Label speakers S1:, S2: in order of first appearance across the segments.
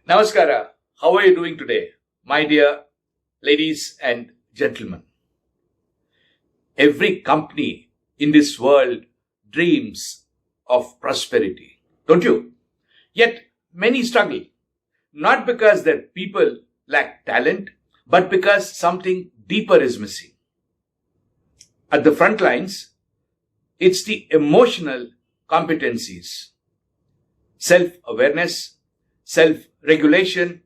S1: Namaskara. How are you doing today, my dear ladies and gentlemen? Every company in this world dreams of prosperity, don't you? Yet many struggle, not because their people lack talent, but because something deeper is missing. At the front lines, it's the emotional competencies, self-awareness, self-regulation,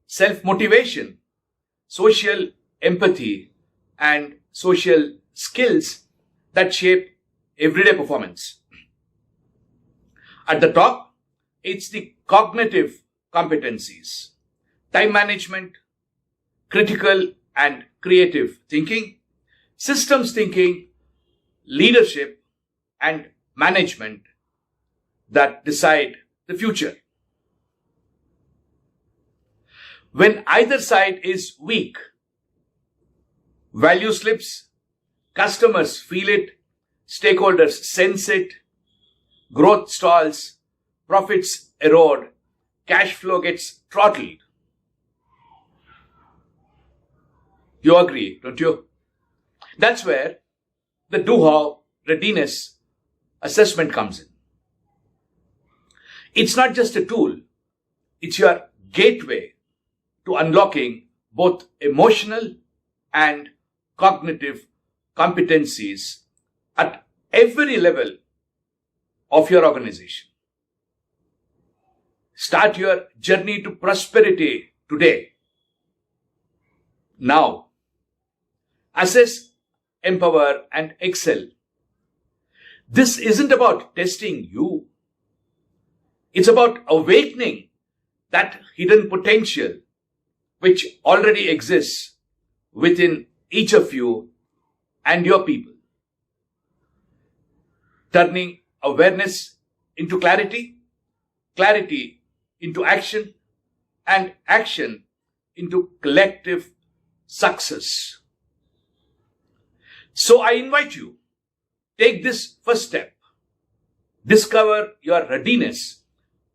S1: self-motivation, social empathy, and social skills that shape everyday performance. At the top, it's the cognitive competencies, time management, critical and creative thinking, systems thinking, leadership, and management that decide the future. When either side is weak, value slips, customers feel it, stakeholders sense it, growth stalls, profits erode, cash flow gets throttled. You agree, don't you? That's where the doHow Readiness assessment comes in. It's not just a tool, it's your gateway to unlocking both emotional and cognitive competencies at every level of your organization. Start your journey to prosperity today. Now, assess, empower, and excel. This isn't about testing you. It's about awakening that hidden potential which already exists within each of you and your people. Turning awareness into clarity, clarity into action, and action into collective success. So I invite you, take this first step. Discover your readiness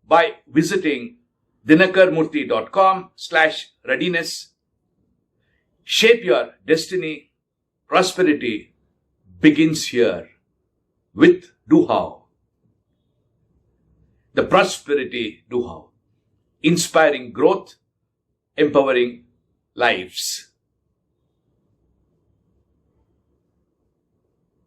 S1: by visiting dinakarmurthy.com/readiness. Shape your destiny. Prosperity begins here with doHow. The prosperity doHow. Inspiring growth, empowering lives.